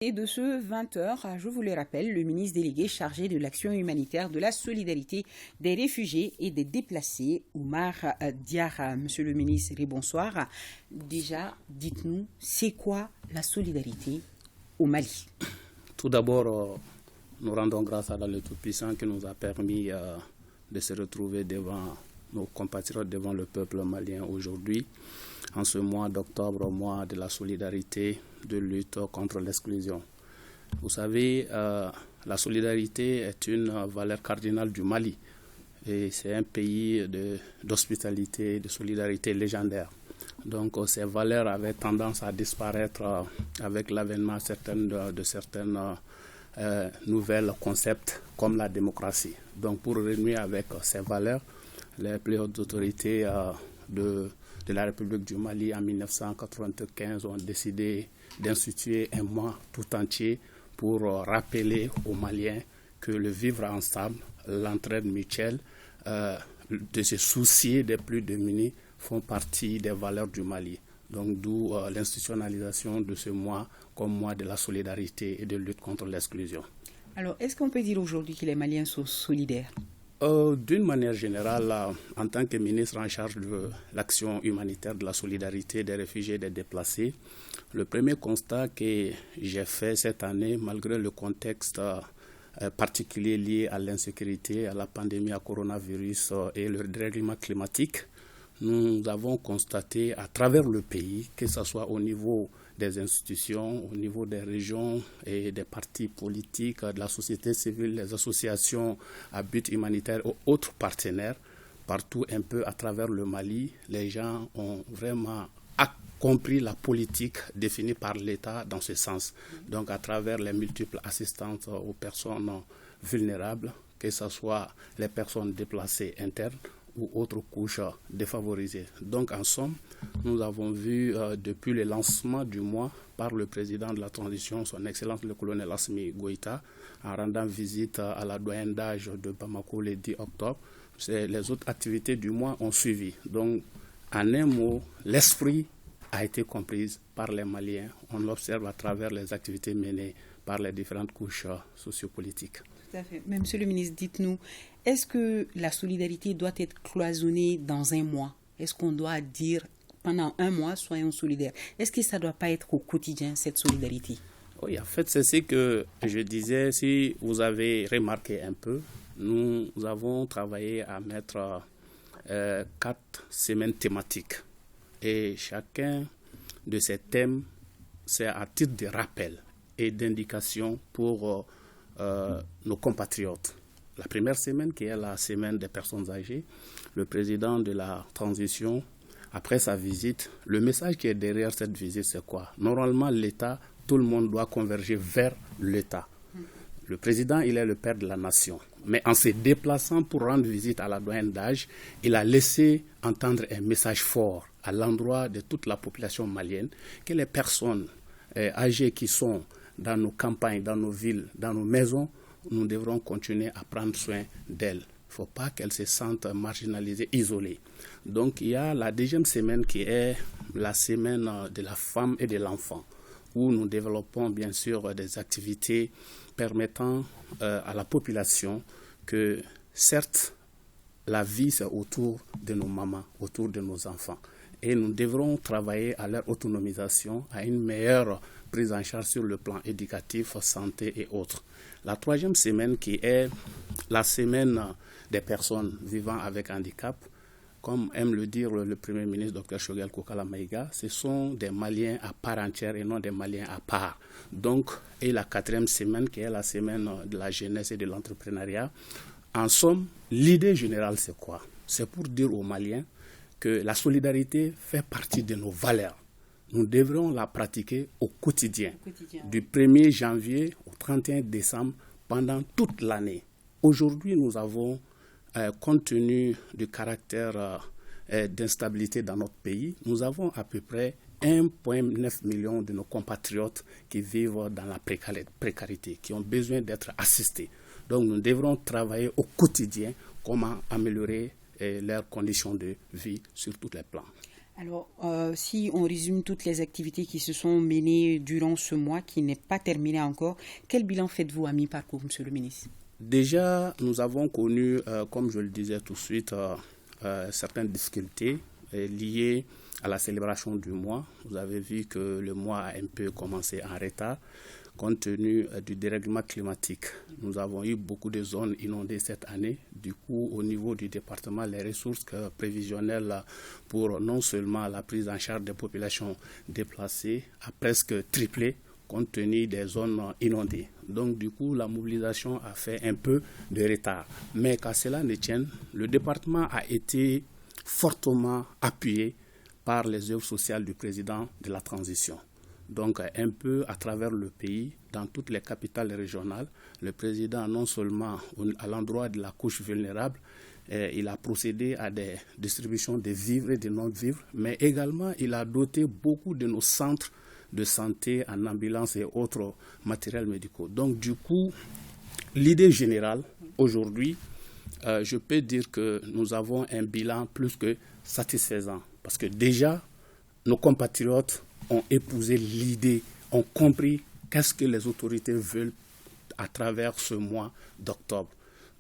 Et de ce 20h, je vous le rappelle, le ministre délégué chargé de l'action humanitaire, de la solidarité des réfugiés et des déplacés, Oumar Diarra. Monsieur le ministre, bonsoir. Déjà, dites-nous, c'est quoi la solidarité au Mali? Tout d'abord, nous rendons grâce à Allah Tout-Puissant qui nous a permis de se retrouver devant nos compatriotes, devant le peuple malien aujourd'hui, en ce mois d'octobre, mois de la solidarité, de lutte contre l'exclusion. Vous savez, la solidarité est une valeur cardinale du Mali et c'est un pays d'hospitalité, de solidarité légendaire. Donc ces valeurs avaient tendance à disparaître avec l'avènement de certaines nouvelles concepts comme la démocratie. Donc pour renouer avec ces valeurs, les plus hautes autorités de la République du Mali en 1995 ont décidé d'instituer un mois tout entier pour rappeler aux Maliens que le vivre ensemble, l'entraide mutuelle, de se soucier des plus démunis font partie des valeurs du Mali. Donc d'où l'institutionnalisation de ce mois comme mois de la solidarité et de lutte contre l'exclusion. Alors, est-ce qu'on peut dire aujourd'hui que les Maliens sont solidaires? D'une manière générale, en tant que ministre en charge de l'action humanitaire, de la solidarité des réfugiés et des déplacés, le premier constat que j'ai fait cette année, malgré le contexte particulier lié à l'insécurité, à la pandémie à coronavirus et le dérèglement climatique, nous avons constaté à travers le pays, que ce soit au niveau des institutions, au niveau des régions et des partis politiques, de la société civile, les associations à but humanitaire ou autres partenaires, partout un peu à travers le Mali, les gens ont vraiment compris la politique définie par l'État dans ce sens. Donc à travers les multiples assistances aux personnes vulnérables, que ce soit les personnes déplacées internes, ou autres couches défavorisées. Donc en somme, nous avons vu depuis le lancement du mois par le président de la transition, son Excellence le colonel Assimi Goïta, en rendant visite à la doyenne d'âge de Bamako le 10 octobre, les autres activités du mois ont suivi. Donc en un mot, l'esprit a été compris par les Maliens. On l'observe à travers les activités menées par les différentes couches sociopolitiques. Tout à fait. Mais monsieur le ministre, dites-nous, est-ce que la solidarité doit être cloisonnée dans un mois? Est-ce qu'on doit dire pendant un mois, soyons solidaires? Est-ce que ça ne doit pas être au quotidien, cette solidarité? Oui, en fait, c'est ce que je disais. Si vous avez remarqué un peu, nous avons travaillé à mettre 4 semaines thématiques. Et chacun de ces thèmes, c'est à titre de rappel et d'indication pour nos compatriotes. La première semaine, qui est la semaine des personnes âgées, le président de la transition, après sa visite, le message qui est derrière cette visite, c'est quoi? Normalement, l'État, tout le monde doit converger vers l'État. Le président, il est le père de la nation. Mais en se déplaçant pour rendre visite à la doyenne d'âge, il a laissé entendre un message fort à l'endroit de toute la population malienne, que les personnes âgées qui sont dans nos campagnes, dans nos villes, dans nos maisons, nous devrons continuer à prendre soin d'elles. Il ne faut pas qu'elles se sentent marginalisées, isolées. Donc il y a la deuxième semaine qui est la semaine de la femme et de l'enfant, où nous développons bien sûr des activités permettant à la population que certes la vie c'est autour de nos mamans, autour de nos enfants. Et nous devrons travailler à leur autonomisation, à une meilleure prise en charge sur le plan éducatif, santé et autres. La troisième semaine qui est la semaine des personnes vivant avec handicap, comme aime le dire le Premier ministre Dr Choguel Kokala Maïga, ce sont des Maliens à part entière et non des Maliens à part. Donc, et la quatrième semaine qui est la semaine de la jeunesse et de l'entrepreneuriat. En somme, l'idée générale c'est quoi? C'est pour dire aux Maliens que la solidarité fait partie de nos valeurs. Nous devrons la pratiquer au quotidien, du 1er janvier au 31 décembre, pendant toute l'année. Aujourd'hui, nous avons, compte tenu du caractère d'instabilité dans notre pays, nous avons à peu près 1,9 million de nos compatriotes qui vivent dans la précarité, qui ont besoin d'être assistés. Donc nous devrons travailler au quotidien comment améliorer leurs conditions de vie sur tous les plans. Alors, si on résume toutes les activités qui se sont menées durant ce mois, qui n'est pas terminé encore, quel bilan faites-vous à mi-parcours, Monsieur le ministre? Déjà, nous avons connu, comme je le disais tout de suite, certaines difficultés liées à la célébration du mois. Vous avez vu que le mois a un peu commencé en retard compte tenu du dérèglement climatique. Nous avons eu beaucoup de zones inondées cette année. Du coup, au niveau du département, les ressources prévisionnelles pour non seulement la prise en charge des populations déplacées a presque triplé compte tenu des zones inondées. Donc, du coup, la mobilisation a fait un peu de retard. Mais qu'à cela ne tienne, le département a été fortement appuyé par les œuvres sociales du président de la transition. Donc, un peu à travers le pays, dans toutes les capitales régionales, le président, non seulement à l'endroit de la couche vulnérable, il a procédé à des distributions de vivres et de non-vivres, mais également il a doté beaucoup de nos centres de santé en ambulance et autres matériels médicaux. Donc, du coup, l'idée générale, aujourd'hui, je peux dire que nous avons un bilan plus que satisfaisant. Parce que déjà, nos compatriotes ont épousé l'idée, ont compris qu'est-ce que les autorités veulent à travers ce mois d'octobre.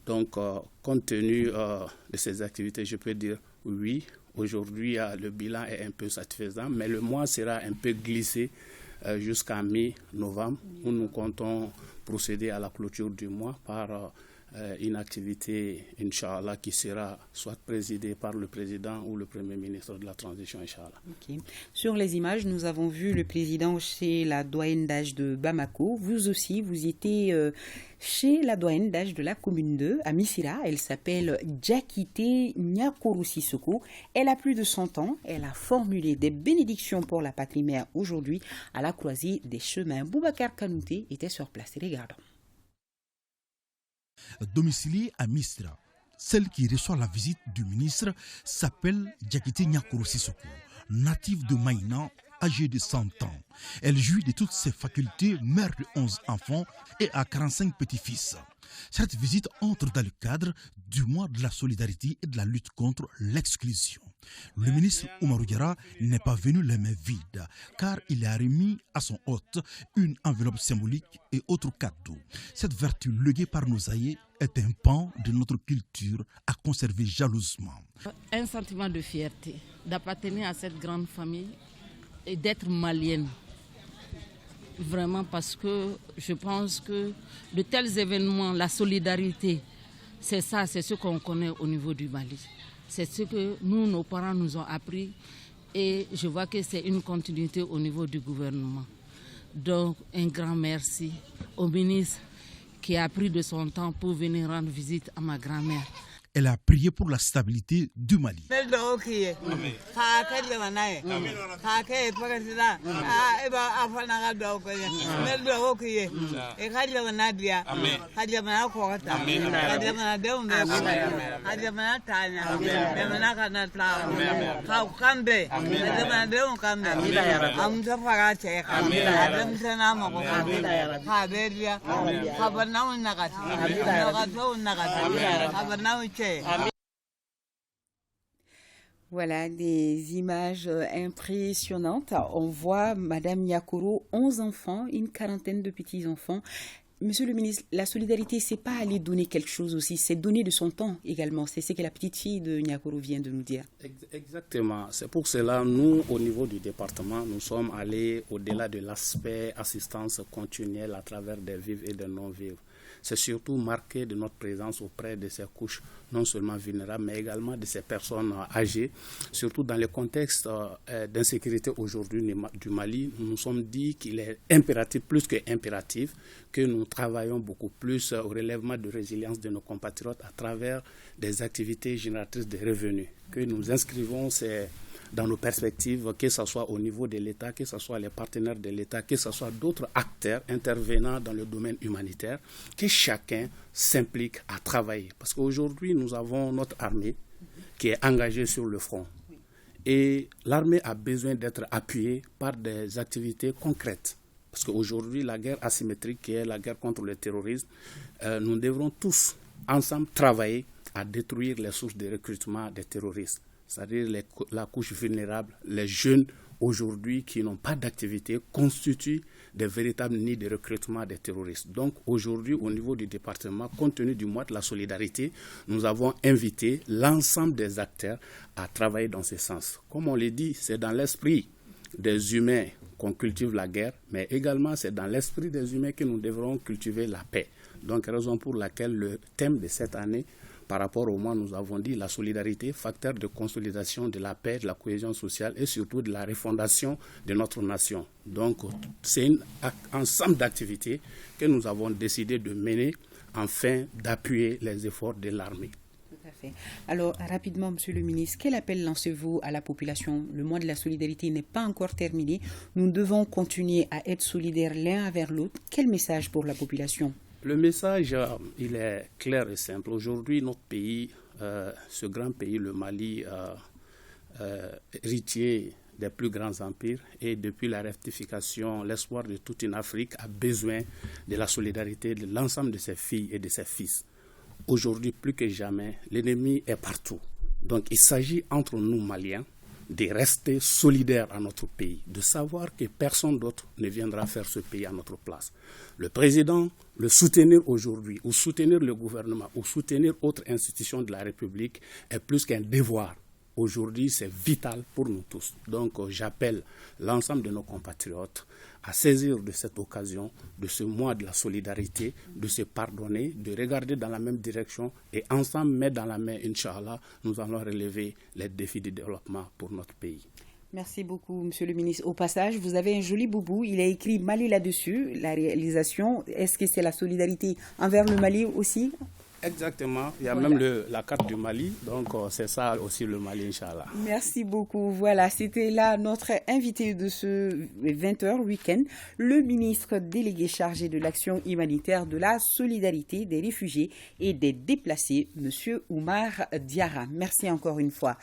Donc, compte tenu de ces activités, je peux dire oui. Aujourd'hui, le bilan est un peu satisfaisant, mais le mois sera un peu glissé jusqu'à mi-novembre, où nous comptons procéder à la clôture du mois par une activité, Inch'Allah, qui sera soit présidée par le président ou le premier ministre de la transition, Inch'Allah. Okay. Sur les images, nous avons vu le président chez la doyenne d'âge de Bamako. Vous aussi, vous étiez chez la doyenne d'âge de la commune 2, à Missira. Elle s'appelle Djakité Nyakoro Sissoko. Elle a plus de 100 ans. Elle a formulé des bénédictions pour la patrie mère aujourd'hui à la croisée des chemins. Boubacar Kanouté était sur place. Regardons. Domiciliée à Mistra, celle qui reçoit la visite du ministre s'appelle Djakité Nyakoro Sissoko, native de Maïna, âgée de 100 ans. Elle jouit de toutes ses facultés, mère de 11 enfants et a 45 petits-fils. Cette visite entre dans le cadre du mois de la solidarité et de la lutte contre l'exclusion. Le ministre Oumarou Diarra n'est pas venu les mains vides, car il a remis à son hôte une enveloppe symbolique et autres cadeaux. Cette vertu léguée par nos aïeux est un pan de notre culture à conserver jalousement. Un sentiment de fierté d'appartenir à cette grande famille et d'être malienne. Vraiment, parce que je pense que de tels événements, la solidarité, c'est ça, c'est ce qu'on connaît au niveau du Mali. C'est ce que nous, nos parents nous ont appris et je vois que c'est une continuité au niveau du gouvernement. Donc, un grand merci au ministre qui a pris de son temps pour venir rendre visite à ma grand-mère. Elle a prié pour la stabilité du Mali. Voilà des images impressionnantes. On voit Madame Nyakoro, 11 enfants, une quarantaine de petits-enfants. Monsieur le ministre, la solidarité, c'est pas aller donner quelque chose aussi, c'est donner de son temps également. C'est ce que la petite fille de Nyakoro vient de nous dire. Exactement. C'est pour cela, nous, au niveau du département, nous sommes allés au-delà de l'aspect assistance continuelle à travers des vivres et des non-vivres. C'est surtout marqué de notre présence auprès de ces couches non seulement vulnérables, mais également de ces personnes âgées. Surtout dans le contexte d'insécurité aujourd'hui du Mali, nous nous sommes dit qu'il est impératif, plus que impératif, que nous travaillons beaucoup plus au relèvement de résilience de nos compatriotes à travers des activités génératrices de revenus, que nous inscrivons dans nos perspectives, que ce soit au niveau de l'État, que ce soit les partenaires de l'État, que ce soit d'autres acteurs intervenant dans le domaine humanitaire, que chacun s'implique à travailler. Parce qu'aujourd'hui, nous avons notre armée qui est engagée sur le front. Et l'armée a besoin d'être appuyée par des activités concrètes. Parce qu'aujourd'hui, la guerre asymétrique, qui est la guerre contre le terrorisme, nous devrons tous ensemble travailler à détruire les sources de recrutement des terroristes. c'est-à-dire la couche vulnérable, les jeunes aujourd'hui qui n'ont pas d'activité, constituent des véritables nids de recrutement des terroristes. Donc aujourd'hui, au niveau du département, compte tenu du mois de la solidarité, nous avons invité l'ensemble des acteurs à travailler dans ce sens. Comme on l'a dit, c'est dans l'esprit des humains qu'on cultive la guerre, mais également c'est dans l'esprit des humains que nous devrons cultiver la paix. Donc raison pour laquelle le thème de cette année, par rapport au mois, nous avons dit la solidarité, facteur de consolidation de la paix, de la cohésion sociale et surtout de la refondation de notre nation. Donc c'est un ensemble d'activités que nous avons décidé de mener afin d'appuyer les efforts de l'armée. Alors, rapidement, Monsieur le ministre, quel appel lancez-vous à la population? Le mois de la solidarité n'est pas encore terminé. Nous devons continuer à être solidaires l'un envers l'autre. Quel message pour la population? Le message, il est clair et simple. Aujourd'hui, notre pays, ce grand pays, le Mali, héritier des plus grands empires, et depuis la rectification, l'espoir de toute une Afrique a besoin de la solidarité de l'ensemble de ses filles et de ses fils. Aujourd'hui, plus que jamais, l'ennemi est partout. Donc, il s'agit entre nous, Maliens, de rester solidaires à notre pays, de savoir que personne d'autre ne viendra faire ce pays à notre place. Le président, le soutenir aujourd'hui, ou soutenir le gouvernement, ou soutenir autre institution de la République est plus qu'un devoir. Aujourd'hui, c'est vital pour nous tous. Donc, j'appelle l'ensemble de nos compatriotes à saisir de cette occasion, de ce mois de la solidarité, de se pardonner, de regarder dans la même direction et ensemble, main dans la main, Inch'Allah, nous allons relever les défis de développement pour notre pays. Merci beaucoup, Monsieur le ministre. Au passage, vous avez un joli boubou. Il a écrit Mali là-dessus, la réalisation. Est-ce que c'est la solidarité envers le Mali aussi? Exactement, il y a même la carte du Mali, donc c'est ça aussi le Mali, Inch'Allah. Merci beaucoup. Voilà, c'était là notre invité de ce 20h week-end, le ministre délégué chargé de l'action humanitaire, de la solidarité des réfugiés et des déplacés, Monsieur Oumar Diarra. Merci encore une fois.